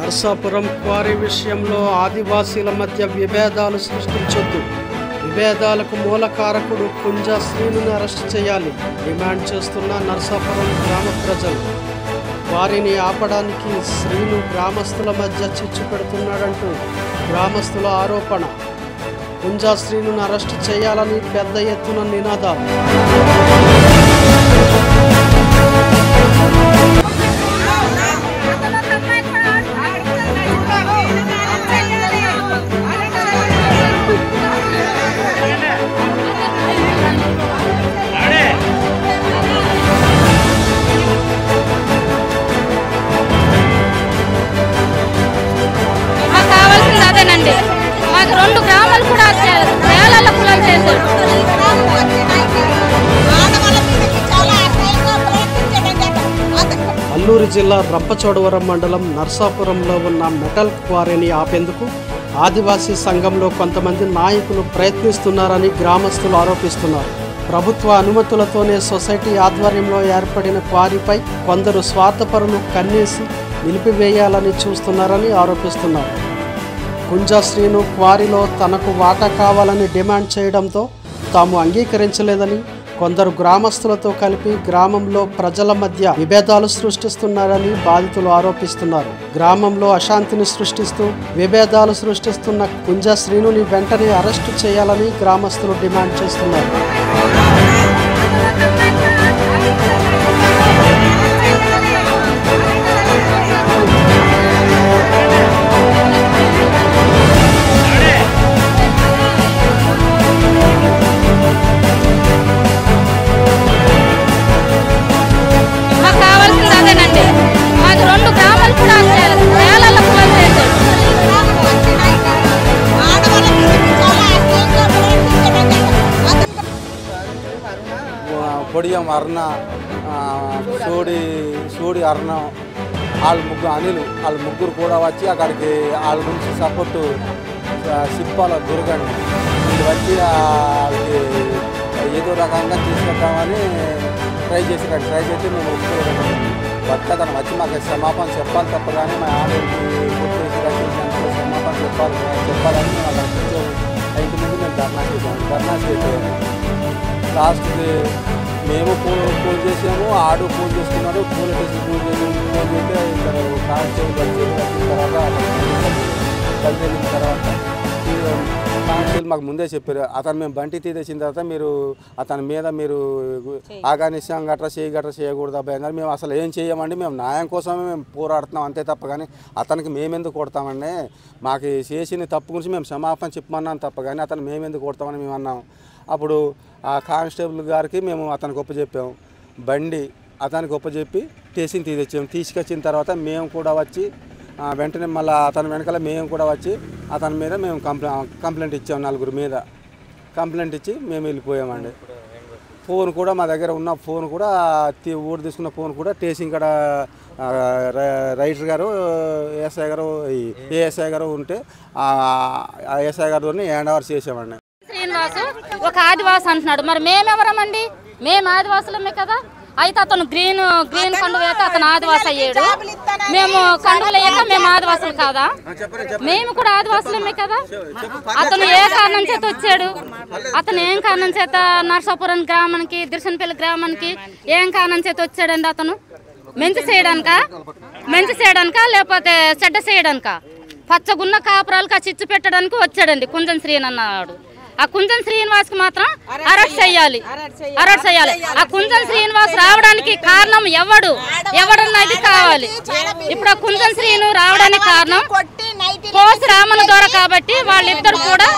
Narsapuram quarry విషయంలో ఆదివాసీల మధ్య విభేదాలు సృష్టించొద్దు. విభేదాలకు మూల కారకుడు కుంజా శ్రీనుని అరెస్ట్ చేయాలి డిమాండ్ చేస్తున్న నర్సాపురం గ్రామ ప్రజలు. వారిని ఆపడానికి శ్రీను గ్రామస్తుల మధ్య చిచ్చు పెడుతున్నాడంటూ గ్రామస్తుల ఆరోపణ. కుంజా శ్రీనుని అరెస్ట్ చేయాలని పెద్ద ఎత్తున నినాదాలు. మాకు 2 గ్రామాలు కూడా వేలాల కులాలు చేశారు. అల్లూరు జిల్లా రంపచోడవరం మండలం నర్సాపురంలో ఉన్న మెటల్ క్వారీని ఆపేందుకు ఆదివాసీ సంఘంలో కొంతమంది నాయకులు ప్రయత్నిస్తున్నారని గ్రామస్తులు ఆరోపిస్తున్నారు. ప్రభుత్వ అనుమతులతోనే సొసైటీ ఆధ్వర్యంలో ఏర్పడిన క్వారీపై కొందరు స్వార్థపరులు కన్నేసి నిలిపివేయాలని చూస్తున్నారని ఆరోపిస్తున్నారు. కుంజా శ్రీను క్వారీలో తనకు వాటా కావాలని డిమాండ్ చేయడంతో తాము అంగీకరించలేదని కొందరు గ్రామస్తులతో కలిపి గ్రామంలో ప్రజల మధ్య విభేదాలు సృష్టిస్తున్నారని బాధితులు ఆరోపిస్తున్నారు. గ్రామంలో అశాంతిని సృష్టిస్తూ విభేదాలు సృష్టిస్తున్న కుంజా శ్రీనుని వెంటనే అరెస్టు చేయాలని గ్రామస్తులు డిమాండ్ చేస్తున్నారు. పొడియం అర్ణ సూడి అర్ణ వాళ్ళు ముగ్గురు అనిలు వాళ్ళు ముగ్గురు కూడా వచ్చి అక్కడికి వాళ్ళ గురించి సపోర్టు సిప్పాల దుర్గండి వీళ్ళు వచ్చి వాళ్ళకి ఏదో రకంగా తీసుకెళ్తామని ట్రై చేసి మేము వస్తే తను వచ్చి మాకు క్షమాపణ చెప్పాలి తప్ప కానీ మా ఆడకి గుర్తు రక్షించినందుకు క్షమాపణ చెప్పాలని మేము అక్కడ 5 మంది మేము ధర్నా చేసాము. లాస్ట్కి మేము ఫోన్ చేసాము, ఆడు ఫోన్ చేసుకున్నాడు, పోలీస్ స్టేషన్ ఫోన్ చేస్తే ఇద్దరు కానిస్టేబుల్ వచ్చిన తర్వాత కానిస్టేబుల్ మాకు ముందే చెప్పారు. అతను మేము బంటి తీసేసిన తర్వాత మీరు అతని మీద మీరు ఆగానిస్తాం గట్రా చేయకూడదు అబ్బాయి అన్నారు. మేము అసలు ఏం చేయమండి, మేము న్యాయం కోసమే మేము పోరాడుతున్నాం అంతే తప్ప కానీ అతనికి మేమెందుకు కొడతామండి, మాకు చేసిన తప్పు గురించి మేము క్షమాపణ చెప్పమన్నాం తప్ప కానీ అతను మేమెందుకు కొడతామని మేము అన్నాం. అప్పుడు ఆ కానిస్టేబుల్ గారికి మేము అతనికి ఒప్పచెప్పాము, బండి అతనికి ఒప్పచెప్పి స్టేషన్ తీసుకొచ్చిన తర్వాత మేము కూడా వచ్చి వెంటనే మళ్ళీ అతని వెనకాల మేము కూడా వచ్చి అతని మీద మేము కంప్లైంట్ ఇచ్చాము. 4 మీద కంప్లైంట్ ఇచ్చి మేము వెళ్ళిపోయామండి. ఫోన్ కూడా మా దగ్గర ఉన్న ఫోన్ కూడా ఊరు తీసుకున్న ఫోన్ కూడా స్టేషన్ కాడ రైటర్ గారు ఏఎస్ఐ గారు ఉంటే ఆ ఏఎస్ఐ గారితో హ్యాండ్ ఓవర్ చేసామండి. శ్రీనివాసు ఒక ఆదివాసి అంటున్నాడు, మరి మేమెవరమండి? మేము ఆదివాసులమే కదా. అయితే అతను గ్రీన్ కండువ వేస్తే అతను ఆదివాసి అయ్యాడు, మేము కండువలు వేయక మేము ఆదివాసులు కాదా? మేము కూడా ఆదివాసులమే కదా. అతను ఏ కారణం చేత వచ్చాడు? అతను ఏం కారణం చేత నర్సాపురం గ్రామానికి దిర్శనపల్లి గ్రామానికి ఏం కారణం చేత వచ్చాడండి? అతను మంచి చేయడానికా లేకపోతే చెడ్డ చేయడానికా? పచ్చగున్న కాపురాలకు ఆ చిచ్చు పెట్టడానికి వచ్చాడండి కుంజం శ్రీను అన్నాడు. ఆ కుంజం శ్రీనివాస్ కి మాత్రం అరెస్ట్ చేయాలి. ఆ కుంజం శ్రీనివాస్ రావడానికి కారణం ఎవడన్నది కావాలి. ఇప్పుడు ఆ కుంజం శ్రీను రావడానికి కారణం కోసి రామన్ ద్వారా కాబట్టి వాళ్ళిద్దరు కూడా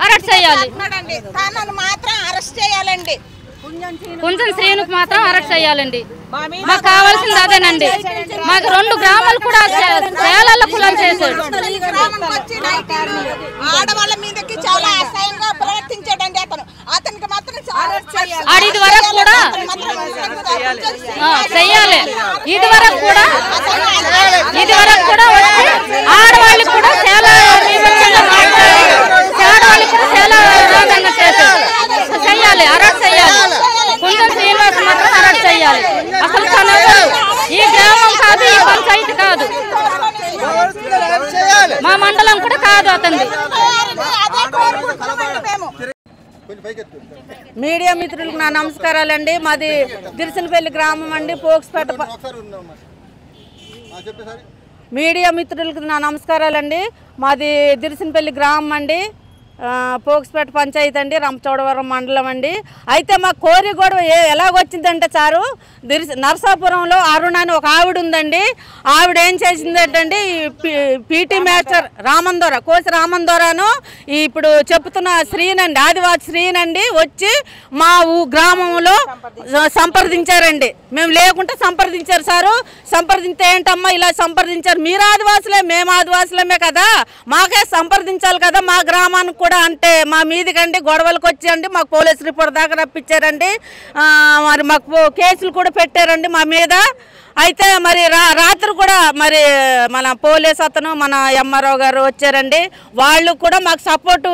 అరెస్ట్ చేయాలి. కుంజం శ్రీనుకు మాత్రం అరెస్ట్ చేయాలండి. మాకు కావాల్సింది అదేనండి. మాకు 2 గ్రామాలు కూడా వేలాల కులాలు చేశాడు. ఇది వరకు కూడా చెయ్యాలి. ఇది వరకు కూడా ఆడవాళ్ళకి కూడా చాలా చేయాలి, అరెస్ట్ చేయాలి. కుంజం శ్రీనివాస్ మాత్రం అరెస్ట్ చేయాలి. అసలు తన ఈ గ్రామం కాదు, ఈ పంచాయతీ కాదు. మీడియా మిత్రులకు నా నమస్కారాలండి. మాది దిర్శనపల్లి గ్రామం అండి, పోక్స్పేట. మీడియా మిత్రులకు నా నమస్కారాలండి. మాది దిర్శనపల్లి గ్రామం అండి, పోక్స్పేట పంచాయతీ అండి, రంపచోడవరం మండలం అండి. అయితే మా కోరి గొడవ ఎలాగొచ్చిందంటే సారు, నరసాపురంలో అరుణ అని ఒక ఆవిడ ఉందండి. ఆవిడ ఏం చేసిందంటే పీటీ మాస్టర్ రామందోర, కోసి రామందోరాను ఇప్పుడు చెప్తున్న శ్రీనండి, ఆదివాసి శ్రీనండి వచ్చి మా గ్రామంలో సంప్రదించారండి. మేము లేకుంటే సంప్రదించారు సారు. సంప్రదింస్తే ఏంటమ్మా ఇలా సంప్రదించారు, మీరు ఆదివాసులే మేము ఆదివాసులమే కదా, మాకే సంప్రదించాలి కదా మా గ్రామానికి కూడా అంటే మా మీదికండి గొడవలకు వచ్చి మాకు పోలీస్ రిపోర్ట్ దాకా రప్పించారండి. మరి మాకు కేసులు కూడా పెట్టారండి మా మీద. అయితే మరి రాత్రి కూడా మరి మన పోలీస్ అతను మన ఎంఆర్ఓ గారు వచ్చారండి. వాళ్ళు కూడా మాకు సపోర్టు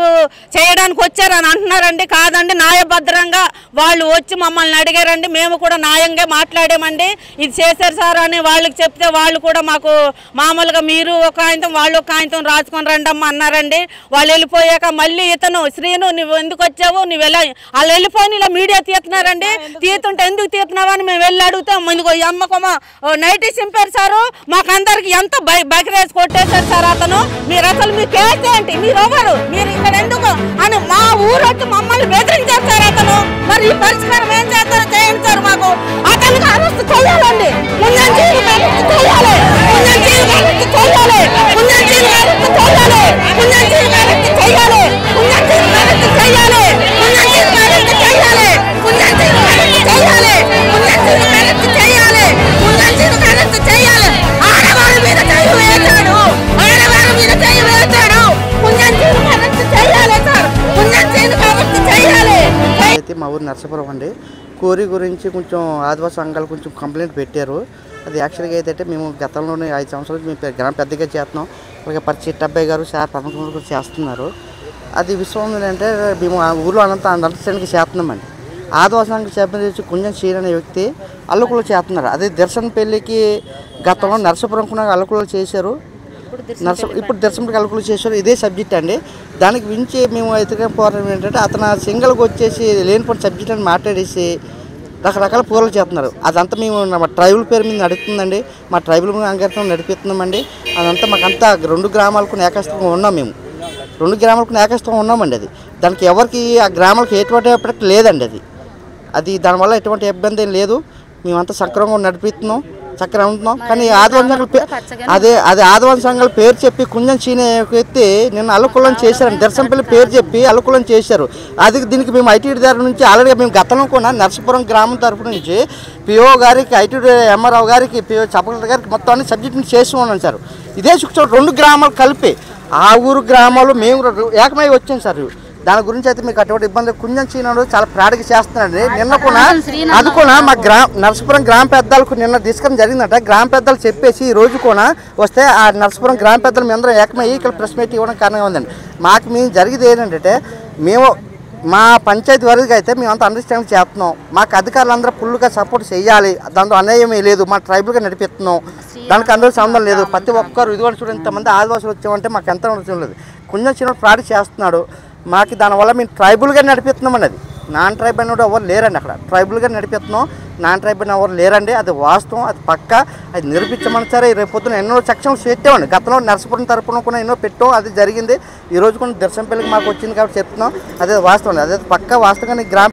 చేయడానికి వచ్చారని అంటున్నారండి. కాదండి, న్యాయబద్ధంగా వాళ్ళు వచ్చి మమ్మల్ని అడిగారండి. మేము కూడా న్యాయంగా మాట్లాడామండి. ఇది చేశారు సార్ అని వాళ్ళకి చెప్తే వాళ్ళు కూడా మాకు మామూలుగా మీరు ఒక కాగితం వాళ్ళు ఒక కాగితం రాసుకొని రండమ్మా అన్నారండి. వాళ్ళు వెళ్ళిపోయాక మళ్ళీ ఇతను శ్రీను నువ్వు ఎందుకు వచ్చావు, నువ్వు ఎలా వాళ్ళు వెళ్ళిపోయి ఇలా మీడియా తీస్తున్నారండి. తీస్తుంటే ఎందుకు తీస్తున్నావు అని మేము వెళ్ళి అడుగుతాం. ఎందుకో అమ్మకమ్మ నైటీ చింపారు సారు, మాకందరికి ఎంత బైక్రేజ్ కొట్టేశారు సార్. అతను మీరు అసలు మీ కేసు ఏంటి, మీరు ఎవరు, మీరు ఇక్కడ ఎందుకు అని మా ఊరు వచ్చి మమ్మల్ని బెదిరించారు సార్ అతను. మరి ఈ పరిష్కారం ఏం చేస్తారో చేయండి సార్. మాకు అతనికి అరెస్ట్ చేయాలండి, అయితే మా ఊరు నరసాపురం అండి. కోరి గురించి కొంచెం ఆదివాసీ సంఘాలు కొంచెం కంప్లైంట్ పెట్టారు. అది యాక్చువల్గా అయితే మేము గతంలోనే 5 సంవత్సరాలు మేము గ్రామ పెద్దగా చేస్తున్నాం. అలాగే పరిచిట్ అబ్బాయి గారు సార్ పరమకుమార్ గారు చేస్తున్నారు. అది విషయం ఏంటంటే మేము ఆ ఊళ్ళో అండర్స్టాండ్కి చేస్తున్నామండి. ఆదివాసీ సంఘం చేపట్టి కొంచెం చేయని వ్యక్తి అల్లుకులు చేస్తున్నారు. అదే దర్శనపల్లికి గతంలో నరసాపురం కూడా అల్లుకులు చేశారు, ఇప్పుడు దర్శనపల్లికి అల్లుకులు చేశారు. ఇదే సబ్జెక్ట్ అండి. దానికి మించి మేము అయితే పోరాటం ఏంటంటే అతను సింగిల్కి వచ్చేసి లేనిపోయిన సబ్జెక్ట్ అని మాట్లాడేసి రకరకాల పూరలు చేస్తున్నారు. అదంతా మేము మా ట్రైబుల్ పేరు మీద నడుపుతుందండి, మా ట్రైబుల్ అంగీకారం నడిపిస్తున్నామండి. అదంతా మాకంతా 2 గ్రామాలకు ఏకస్థంగా ఉన్నాం. మేము 2 గ్రామాలకు ఏకస్థంగా ఉన్నామండి. అది దానికి ఎవరికి ఆ గ్రామాలకు ఎటువంటి ఎప్పటికీ లేదండి. అది దానివల్ల ఎటువంటి ఇబ్బంది ఏం లేదు. మేమంతా సక్రమంగా నడిపిస్తున్నాం, చక్కగా ఉంటున్నాం. కానీ ఆదివాసీ సంఘాలు అదే ఆదివాసీ సంఘాల పేరు చెప్పి కుంజం చీనే ఎత్తి నిన్న అల్లుకులం చేశారండి. దర్శనపల్లి పేరు చెప్పి అల్లుకులం చేశారు. అది దీనికి మేము ఐటీడీ దగ్గర నుంచి ఆల్రెడీ మేము గతంలో కూడా నరసాపురం గ్రామం తరఫు నుంచి పిఓ గారికి, ఐటీడీ ఎంఆర్ఓ గారికి, పిఓ చప్పకల గారికి మొత్తం అన్ని సబ్జెక్ట్ని చేస్తూ ఉన్నాం సార్. ఇదే 2 గ్రామాలు కలిపి ఆ ఊరు గ్రామాలు మేము ఏకమై వచ్చాం సార్. దాని గురించి అయితే మీకు అటువంటి ఇబ్బంది కుంజం చీనాడు చాలా ప్రాడగా చేస్తున్నాడండి. నిన్న కూడా అది కూడా మా నరసాపురం గ్రామ పెద్దలకు నిన్న తీసుకొని జరిగిందంట. గ్రామ పెద్దలు చెప్పేసి ఈ రోజు కూడా వస్తే ఆ నరసాపురం గ్రామ పెద్దలు మేము అందరం ఏకమయ్యి ఇక్కడ ప్రెస్ మీట్ ఇవ్వడం కారణంగా ఉందండి. మాకు మేము జరిగేది ఏంటంటే మేము మా పంచాయతీ వరకు అయితే మేమంతా అండర్స్టాండింగ్ చేస్తున్నాం. మాకు అధికారులందరూ ఫుల్గా సపోర్ట్ చేయాలి. దాంట్లో అన్యాయమే లేదు. మా ట్రైబుల్గా నడిపిస్తున్నాం. దానికి అందరూ సంబంధం లేదు. ప్రతి ఒక్కరు ఇదిగోని చూడండి ఇంతమంది ఆదివాసులు వచ్చామంటే మాకు ఎంత అవసరం లేదు. కొంచెం చిన్న ఫ్రాడ్ చేస్తున్నాడు. మాకు దానివల్ల మేము ట్రైబుల్గా నడిపిస్తున్నామండి. అది నాన్ ట్రైబ్ అని ఎవరు లేరండి. అక్కడ ట్రైబుల్గా నడిపిస్తున్నాం, నాన్ ట్రైబ్ అని ఎవరు లేరండి. అది వాస్తవం, అది పక్క, అది నిరూపించమని సరే. రేపు పొద్దున ఎన్నో సెక్షన్స్ పెట్టామండి. గతంలో నరసాపురం తరపున కూడా ఎన్నో పెట్టాం, అది జరిగింది. ఈరోజు కూడా దర్శనపల్లికి మాకు వచ్చింది కాబట్టి చెప్తున్నాం. అదే వాస్తవం, అదే పక్క వాస్తవంగా గ్రామ